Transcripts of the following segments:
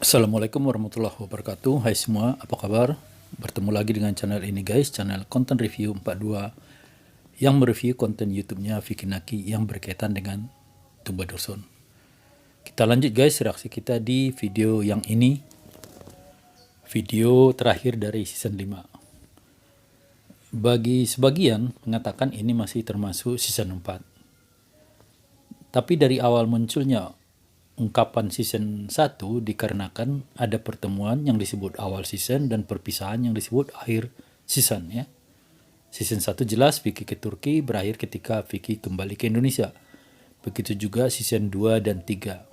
Assalamualaikum warahmatullahi wabarakatuh. Hai semua, apa kabar? Bertemu lagi dengan channel ini guys, channel Konten Review 42 yang mereview konten YouTube-nya Vicky Naki yang berkaitan dengan Tuba Dusun. Kita lanjut guys, reaksi kita di video yang ini. Video terakhir dari season 5. Bagi sebagian mengatakan ini masih termasuk season 4. Tapi dari awal munculnya ungkapan season 1 dikarenakan ada pertemuan yang disebut awal season dan perpisahan yang disebut akhir season ya. Season 1 jelas Vicky ke Turki berakhir ketika Vicky kembali ke Indonesia. Begitu juga season 2 dan 3.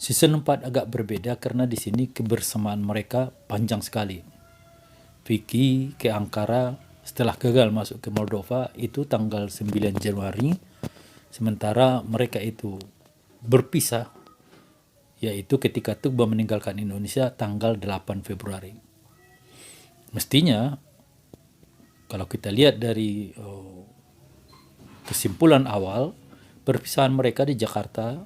Season 4 agak berbeda karena di sini kebersamaan mereka panjang sekali. Vicky ke Ankara setelah gagal masuk ke Moldova itu tanggal 9 Januari, sementara mereka itu berpisah yaitu ketika Tuba meninggalkan Indonesia tanggal 8 Februari. Mestinya kalau kita lihat dari kesimpulan awal, perpisahan mereka di Jakarta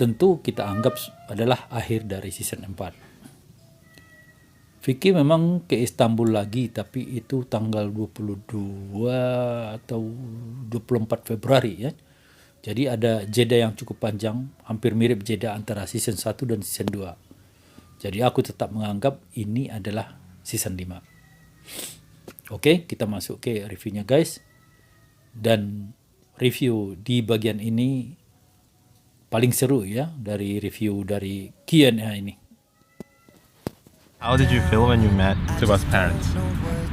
tentu kita anggap adalah akhir dari season 4. Vicky memang ke Istanbul lagi, tapi itu tanggal 22 atau 24 Februari ya. Jadi ada jeda yang cukup panjang, hampir mirip jeda antara season 1 dan season 2. Jadi aku tetap menganggap ini adalah season 5. Oke, kita masuk ke reviewnya guys. Dan review di bagian ini paling seru ya dari review dari Q&A ini. How did you feel when you met Tuba's parents?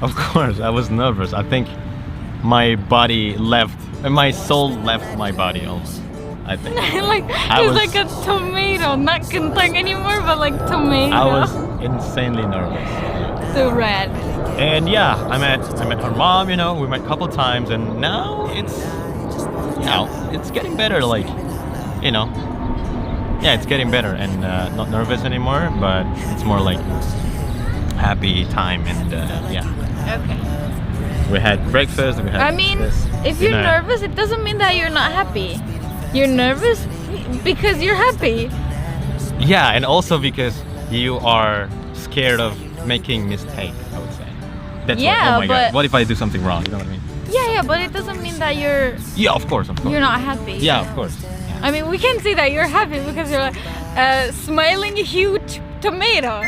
Of course, I was nervous. I think my body left, my soul left my body almost. I think. He's like a tomato, not kentang anymore, but like tomato. I was insanely nervous. So red. And yeah, I met her mom. You know, we met a couple times, and now it's getting better. Like, you know, yeah, it's getting better, and not nervous anymore, but it's more like happy time, and yeah. Okay. We had breakfast. We had. I mean, this if you're dinner. nervous, it doesn't mean that you're not happy. You're nervous because you're happy. Yeah, and also because you are scared of making mistake, I would say. That's Yeah, oh my but- god. What if I do something wrong? You know what I mean? Yeah, but it doesn't mean that you're Yeah, of course, of course. not happy. Yeah, of course. I mean, we can see that you're happy because you're like smiling huge tomato.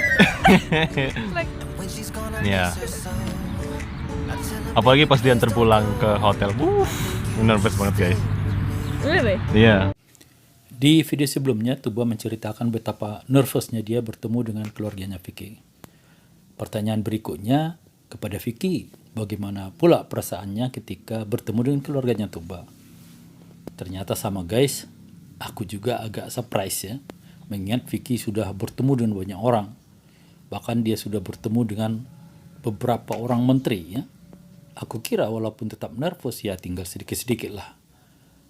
Like, Yeah. Apalagi pas dia antar pulang ke hotel. Nervous banget guys. really? Iya. Di video sebelumnya, Tuba menceritakan betapa nervousnya dia bertemu dengan keluarganya Vicky. Pertanyaan berikutnya kepada Vicky, bagaimana pula perasaannya ketika bertemu dengan keluarganya Tuba? Ternyata sama guys, aku juga agak surprise ya, mengingat Vicky sudah bertemu dengan banyak orang. Bahkan dia sudah bertemu dengan beberapa orang menteri ya. Aku kira walaupun tetap nervous ya tinggal sedikit-sedikit lah.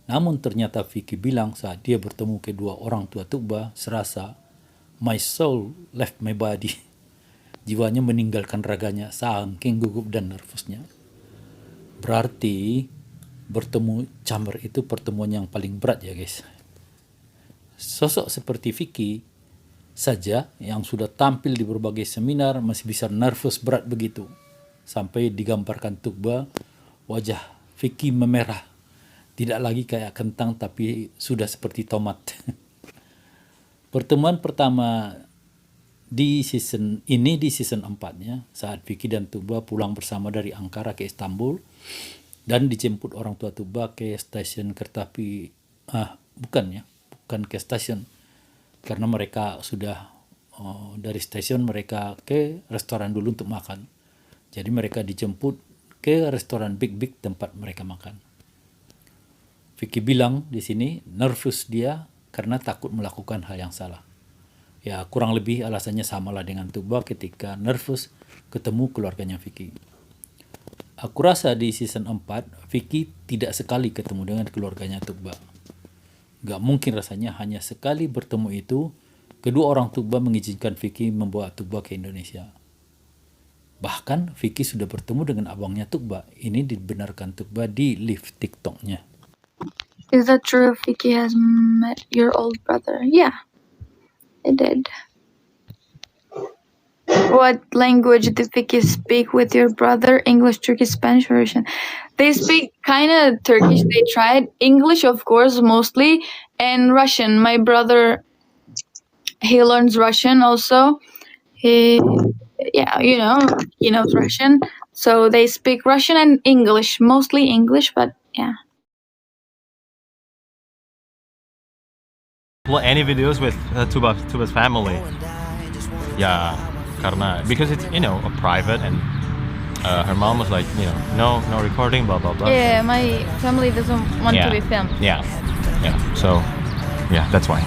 Namun ternyata Vicky bilang saat dia bertemu kedua orang tua Tuba, serasa my soul left my body. Jiwanya meninggalkan raganya saking gugup dan nervousnya. Berarti bertemu Chamber itu pertemuan yang paling berat ya guys. Sosok seperti Vicky saja yang sudah tampil di berbagai seminar masih bisa nervous berat begitu. Sampai digambarkan Tuba, wajah Vicky memerah. Tidak lagi kayak kentang tapi sudah seperti tomat. Pertemuan pertama di season 4-nya, saat Vicky dan Tuba pulang bersama dari Ankara ke Istanbul dan dijemput orang tua Tuba ke stasiun kereta api. Bukan ke stasiun. Karena mereka sudah dari stasiun mereka ke restoran dulu untuk makan. Jadi mereka dijemput ke restoran big tempat mereka makan. Vicky bilang di sini nervous dia karena takut melakukan hal yang salah. Ya kurang lebih alasannya samalah dengan Tuba ketika nervous ketemu keluarganya Vicky. Aku rasa di season 4 Vicky tidak sekali ketemu dengan keluarganya Tuba. Gak mungkin rasanya hanya sekali bertemu itu kedua orang Tuba mengizinkan Vicky membawa Tuba ke Indonesia. Bahkan Vicky sudah bertemu dengan abangnya Tuba. Ini dibenarkan Tuba di live TikToknya. Is that true? Vicky has met your old brother? Yeah. I did. What language did Vicky speak with your brother? English, Turkish, Spanish, or Russian? They speak kind of Turkish. They tried English, of course, mostly, and Russian. My brother, he learns Russian also. Yeah, he knows Russian. So they speak Russian and English, mostly English, but yeah. Well, any videos with Tuba's family? Yeah, karena because it's a private and her mom was like no recording blah blah blah. Yeah, my family doesn't want to be filmed. Yeah. So yeah, that's why.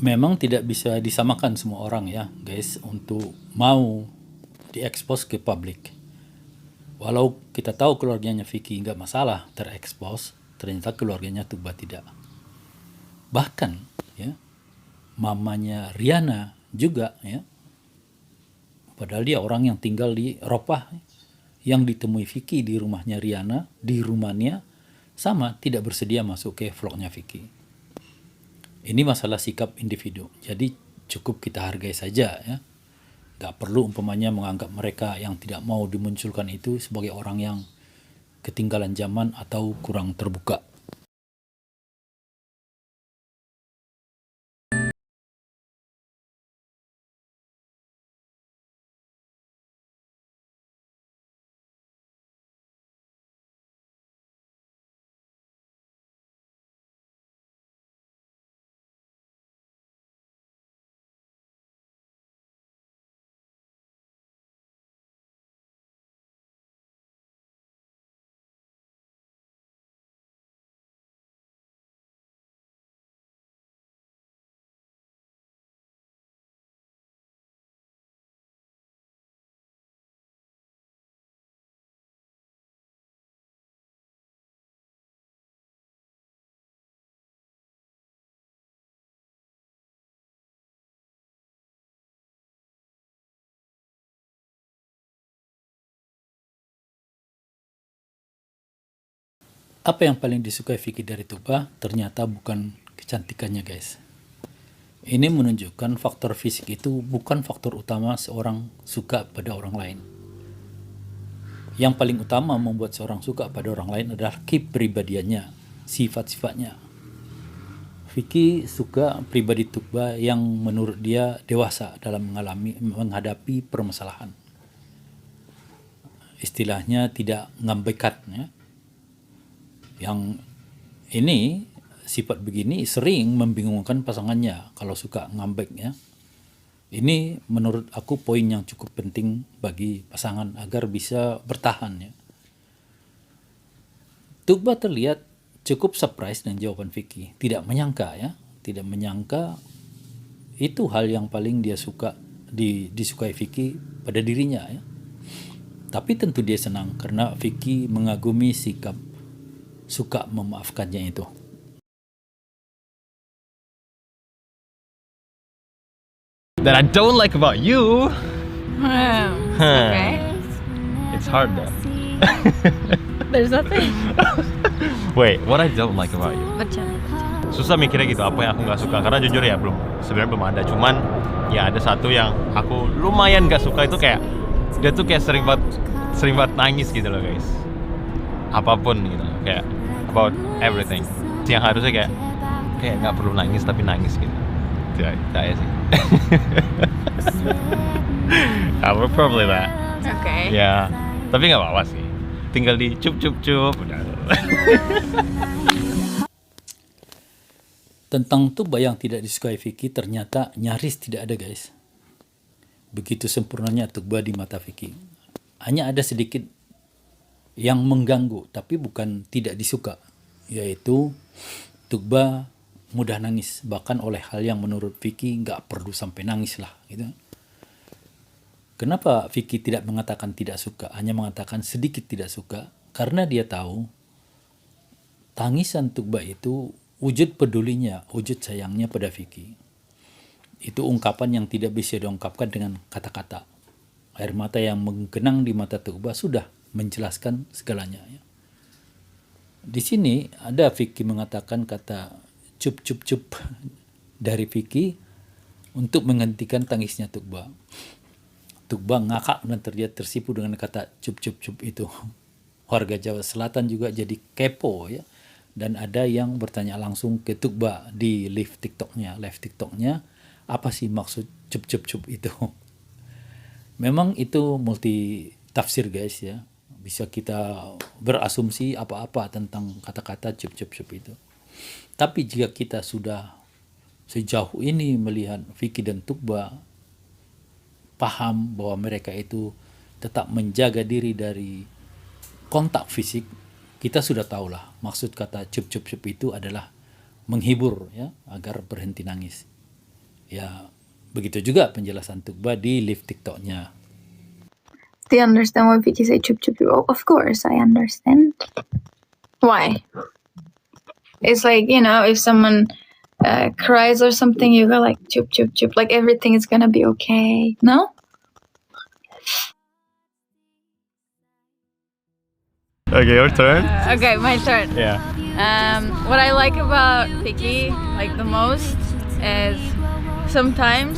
Memang tidak bisa disamakan semua orang ya guys untuk mau diekspos ke publik. Walau kita tahu keluarganya Vicky nggak masalah terekspos, ternyata keluarganya Tuba tidak. Bahkan ya mamanya Riana juga ya, padahal dia orang yang tinggal di Eropa, yang ditemui Vicky di rumahnya Riana di Rumania sama tidak bersedia masuk ke vlognya Vicky. Ini masalah sikap individu, jadi cukup kita hargai saja ya. Gak perlu umpamanya menganggap mereka yang tidak mau dimunculkan itu sebagai orang yang ketinggalan zaman atau kurang terbuka. Apa yang paling disukai Vicky dari Tuba? Ternyata bukan kecantikannya guys. Ini menunjukkan faktor fisik itu bukan faktor utama seorang suka pada orang lain. Yang paling utama membuat seorang suka pada orang lain adalah kepribadiannya, sifat-sifatnya. Vicky suka pribadi Tuba yang menurut dia dewasa dalam menghadapi permasalahan. Istilahnya tidak ngambekkan ya. Yang ini sifat begini sering membingungkan pasangannya kalau suka ngambek ya. Ini menurut aku poin yang cukup penting bagi pasangan agar bisa bertahan ya. Tuba terlihat cukup surprise dengan jawaban Vicky. Tidak menyangka ya, tidak menyangka itu hal yang paling dia suka disukai Vicky pada dirinya ya. Tapi tentu dia senang karena Vicky mengagumi sikap suka memaafkannya itu. That I don't like about you. Okay. It's hard though. There's nothing. Wait, what I don't like about you? Baca. Susah mikirnya gitu apa yang aku nggak suka karena jujur ya sebenarnya belum ada, cuman ya ada satu yang aku lumayan nggak suka itu kayak dia tuh kayak sering banget nangis gitu loh guys, apapun gitu kayak about everything yang harusnya kayak nggak perlu nangis tapi nangis gitu. Saya sih. Probably that. Okay. Ya, tapi nggak apa-apa sih. Tinggal di cup udah. Tentang Tuba yang tidak disukai Vicky ternyata nyaris tidak ada guys. Begitu sempurnanya Tuba di mata Vicky. Hanya ada sedikit yang mengganggu tapi bukan tidak disuka, yaitu Tuba mudah nangis, bahkan oleh hal yang menurut Vicky nggak perlu sampai nangis lah gitu. Kenapa Vicky tidak mengatakan tidak suka, hanya mengatakan sedikit tidak suka? Karena dia tahu tangisan Tuba itu wujud pedulinya, wujud sayangnya pada Vicky. Itu ungkapan yang tidak bisa diungkapkan dengan kata-kata. Air mata yang menggenang di mata Tuba sudah menjelaskan segalanya. Di sini ada Vicky mengatakan kata cup dari Vicky untuk menghentikan tangisnya Tukba. Tukba ngakak dan terlihat tersipu dengan kata cup cup cup itu. Warga Jawa Selatan juga jadi kepo ya. Dan ada yang bertanya langsung ke Tukba di live TikToknya, apa sih maksud cup cup cup itu? Memang itu multi tafsir guys ya. Bisa kita berasumsi apa-apa tentang kata-kata cup cup cup itu. Tapi jika kita sudah sejauh ini melihat Vicky dan Tukba paham bahwa mereka itu tetap menjaga diri dari kontak fisik, kita sudah tahulah maksud kata cup cup cup itu adalah menghibur ya agar berhenti nangis. Ya begitu juga penjelasan Tukba di live TikToknya. Do you understand why Vicky say chup chup chup? Oh, of course, I understand. Why? It's like, you know, if someone cries or something, you go like chup chup chup, like everything is gonna be okay. No? Okay, your turn. Okay, my turn. Yeah. What I like about Vicky, like the most, is sometimes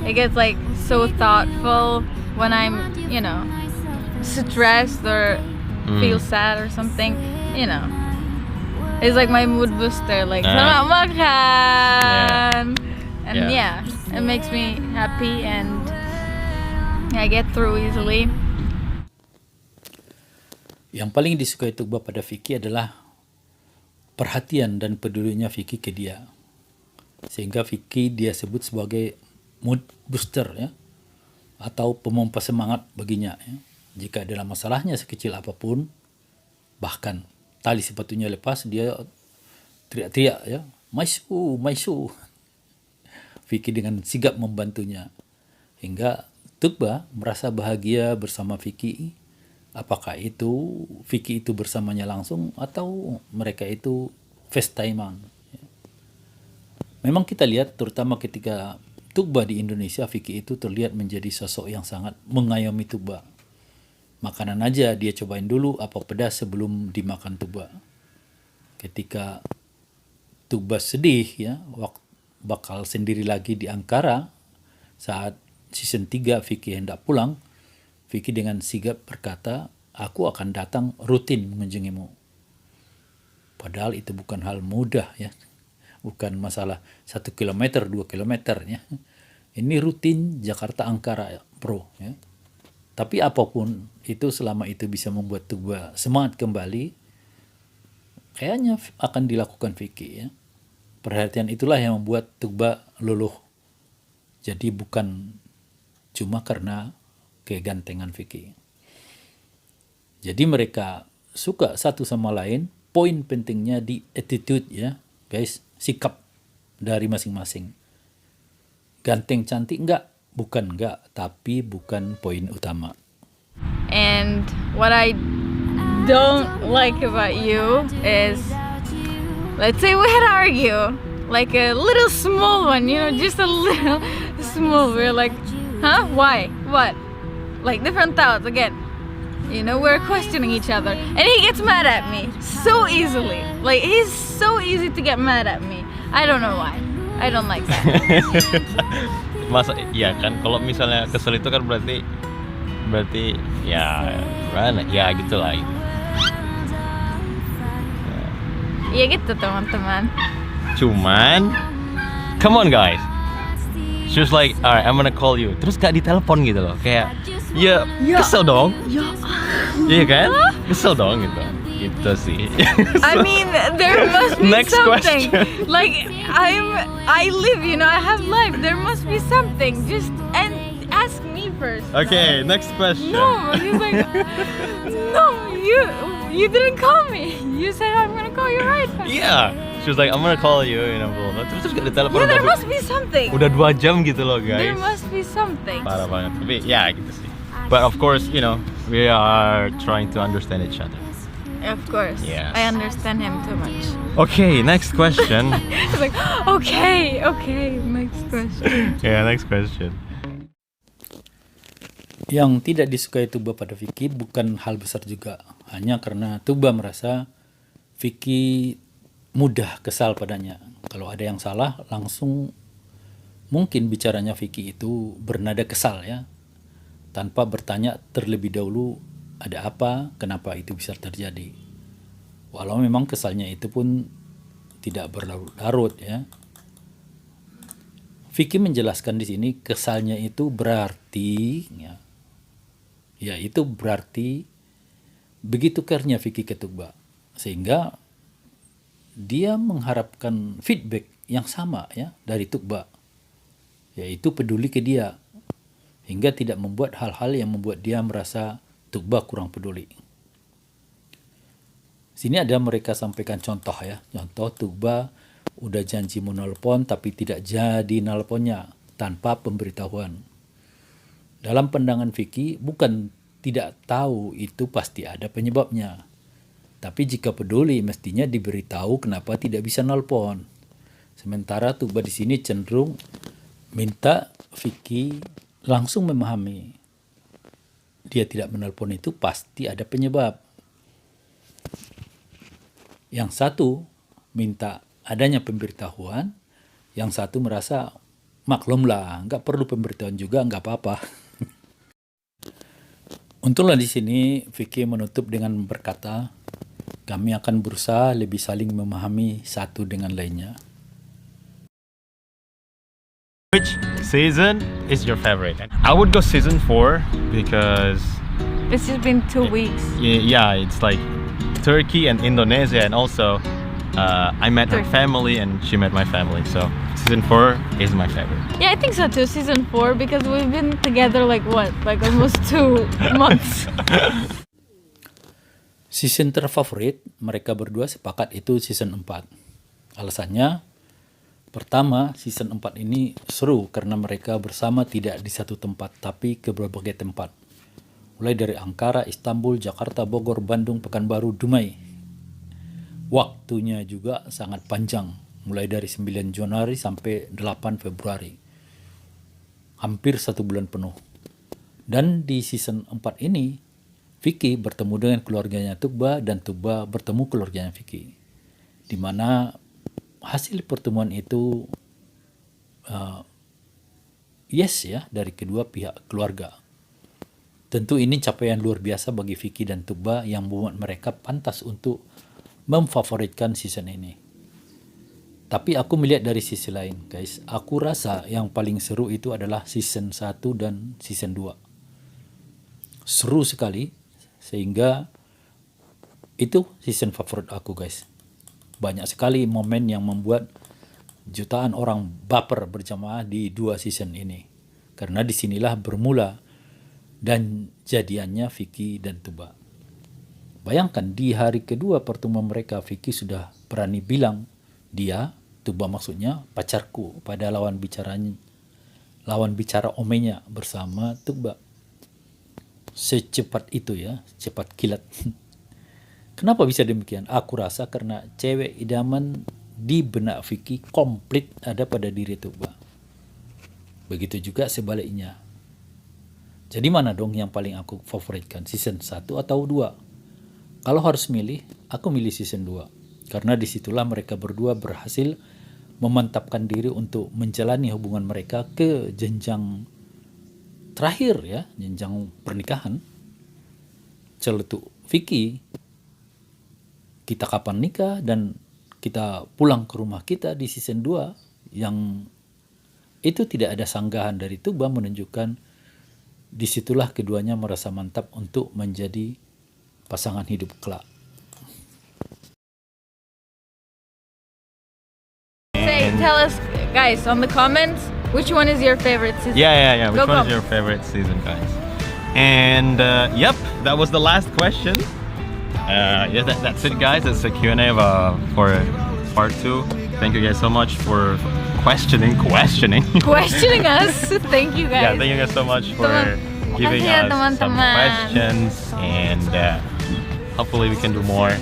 it gets like so thoughtful when I'm, you know, stressed or feel sad or something. You know, it's like my mood booster. Like selamat makan, and yeah, it makes me happy and I get through easily. Yang paling disukai Tukba pada Vicky adalah perhatian dan pedulinya Vicky ke dia. Sehingga Vicky dia sebut sebagai mood booster ya, atau pemompa semangat baginya ya. Jika dalam masalahnya sekecil apapun, bahkan tali sepatunya lepas, dia teriak-teriak ya, "Maisu, Maisu." Vicky dengan sigap membantunya. Hingga Tukba merasa bahagia bersama Vicky. Apakah itu Vicky itu bersamanya langsung atau mereka itu FaceTime-an. Memang kita lihat terutama ketika Tukba di Indonesia, Vicky itu terlihat menjadi sosok yang sangat mengayomi Tukba. Makanan aja dia cobain dulu apa pedas sebelum dimakan Tukba. Ketika Tukba sedih ya, bakal sendiri lagi di Ankara saat season 3 Vicky hendak pulang, Vicky dengan sigap berkata, "Aku akan datang rutin mengunjungimu." Padahal itu bukan hal mudah ya. Bukan masalah 1 kilometer, 2 kilometer ya. Ini rutin Jakarta Ankara bro ya. Tapi apapun itu selama itu bisa membuat Tukba semangat kembali, kayaknya akan dilakukan Vicky ya. Perhatian itulah yang membuat Tukba luluh. Jadi bukan cuma karena kegantengan Vicky. Jadi mereka suka satu sama lain. Poin pentingnya di attitude ya, guys, sikap dari masing-masing. Ganteng cantik enggak? Bukan enggak, tapi bukan poin utama. And what I don't like about you is, let's say we had an argue, like a little small one, you know, just a little small. We're like, huh? Why? What? Like different thoughts again. You know, we're questioning each other. And he gets mad at me so easily. Like, he's so easy to get mad at me. I don't know why. I don't like that. Masa ya kan kalau misalnya kesel itu kan berarti ya gimana ya gitulah gitu. Ya gitu teman-teman. Cuman come on guys, she was like, alright, I'm gonna call you. Terus gak ditelepon gitu loh, kayak ya kesel dong. Iya kan, kesel dong gitu. Gitu sih. I mean, there must be Next something. question. Like I live, you know, I have life. There must be something. Just and ask me first. Okay, next question. No, he's like, no, you didn't call me. You said I'm gonna call you right back. Iya, she was like, I'm gonna call you, you know, blah, blah. Terus gak ditelepon. Yeah, there must be something. Udah 2 jam gitu loh guys. There must be something. Parah banget. Tapi ya gitu sih. But of course, you know, we are trying to understand each other. Of course. Yes. I understand him too much. Okay, next question. He's like, okay, next question. Yeah, next question. Yang tidak disukai Tukba pada Vicky bukan hal besar juga. Hanya karena Tukba merasa Vicky mudah kesal padanya. Kalau ada yang salah langsung Mungkin bicaranya Vicky itu bernada kesal ya, tanpa bertanya terlebih dahulu ada apa, kenapa itu bisa terjadi. Walau memang kesalnya itu pun tidak berlarut-larut ya. Vicky menjelaskan di sini kesalnya itu berarti ya itu berarti begitu care-nya Vicky ke Tugba, sehingga dia mengharapkan feedback yang sama ya dari Tugba, yaitu peduli ke dia, hingga tidak membuat hal-hal yang membuat dia merasa Tugba kurang peduli. Sini ada mereka sampaikan contoh ya, contoh Tugba udah janji mau nelpon tapi tidak jadi nelponnya tanpa pemberitahuan. Dalam pandangan Vicky, bukan tidak tahu itu pasti ada penyebabnya. Tapi jika peduli mestinya diberitahu kenapa tidak bisa nelpon. Sementara Tugba di sini cenderung minta Vicky langsung memahami. Dia tidak menelpon itu pasti ada penyebab. Yang satu minta adanya pemberitahuan, yang satu merasa maklumlah, nggak perlu pemberitahuan juga, nggak apa-apa. Untunglah di sini Vicky menutup dengan berkata, kami akan berusaha lebih saling memahami satu dengan lainnya. Which season is your favorite? I would go season 4 because It's just been 2 weeks. yeah, it's like Turkey and Indonesia, and also I met her Turkey. family and she met my family. So season 4 is my favorite. Yeah, I think so too, season 4, because we've been together like what? Like almost 2 months. Season terfavorit mereka berdua sepakat itu season 4. Alasannya, pertama, season 4 ini seru karena mereka bersama tidak di satu tempat, tapi ke berbagai tempat. Mulai dari Ankara, Istanbul, Jakarta, Bogor, Bandung, Pekanbaru, Dumai. Waktunya juga sangat panjang, mulai dari 9 Januari sampai 8 Februari. Hampir 1 bulan penuh. Dan di season 4 ini, Vicky bertemu dengan keluarganya Tugba dan Tugba bertemu keluarganya Vicky. Di mana hasil pertemuan itu yes ya dari kedua pihak keluarga. Tentu ini capaian luar biasa bagi Vicky dan Tugba yang membuat mereka pantas untuk memfavoritkan season ini. Tapi aku melihat dari sisi lain, guys. Aku rasa yang paling seru itu adalah season 1 dan season 2. Seru sekali, sehingga itu season favorit aku, guys. Banyak sekali momen yang membuat jutaan orang baper berjamaah di 2 season ini. Karena disinilah bermula dan jadiannya Vicky dan Tugba. Bayangkan di hari kedua pertemuan mereka, Vicky sudah berani bilang dia, Tugba maksudnya, pacarku pada lawan bicara omenya bersama Tugba. Secepat itu ya, cepat kilat. Kenapa bisa demikian? Aku rasa karena cewek idaman di benak Vicky komplit ada pada diri Tugba. Begitu juga sebaliknya. Jadi mana dong yang paling aku favoritkan? Season 1 atau 2? Kalau harus milih, aku milih season 2. Karena disitulah mereka berdua berhasil memantapkan diri untuk menjalani hubungan mereka ke jenjang terakhir ya, jenjang pernikahan. Celetuk Vicky, kita kapan nikah dan kita pulang ke rumah kita di season 2, yang itu tidak ada sanggahan dari Tugba, menunjukkan disitulah keduanya merasa mantap untuk menjadi pasangan hidup kelak. Say, tell us, guys, on the comments, which one is your favorite season? Yeah. Which Go, one go. is your favorite season, guys? And yep, that was the last question. Yeah, that's it, guys. That's the Q&A for part 2. Thank you guys so much for questioning. Questioning us. Thank you, Yeah, guys. thank you guys so much for giving Makasih ya, us some teman-teman. questions, and hopefully we can do more.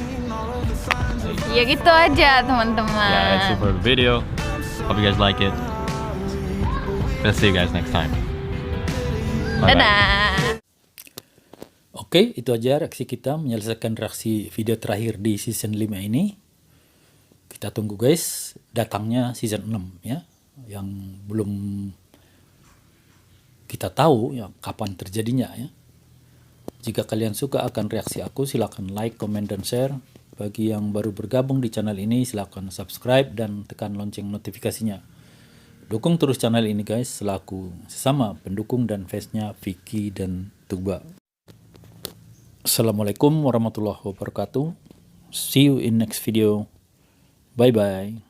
Ya gitu aja, teman-teman. Yeah, that's it for the video. Hope you guys like it. We'll see you guys next time. Bye-bye. Dadah. Oke, itu aja reaksi kita menyelesaikan reaksi video terakhir di season 5 ini. Kita tunggu guys datangnya season 6 ya. yang belum kita tahu ya kapan terjadinya ya. Jika kalian suka akan reaksi aku, silakan like, comment, dan share. Bagi yang baru bergabung di channel ini, silakan subscribe dan tekan lonceng notifikasinya. Dukung terus channel ini guys, selaku sesama pendukung dan fansnya Vicky dan Tuba. Assalamualaikum warahmatullahi wabarakatuh. See you in next video. Bye bye.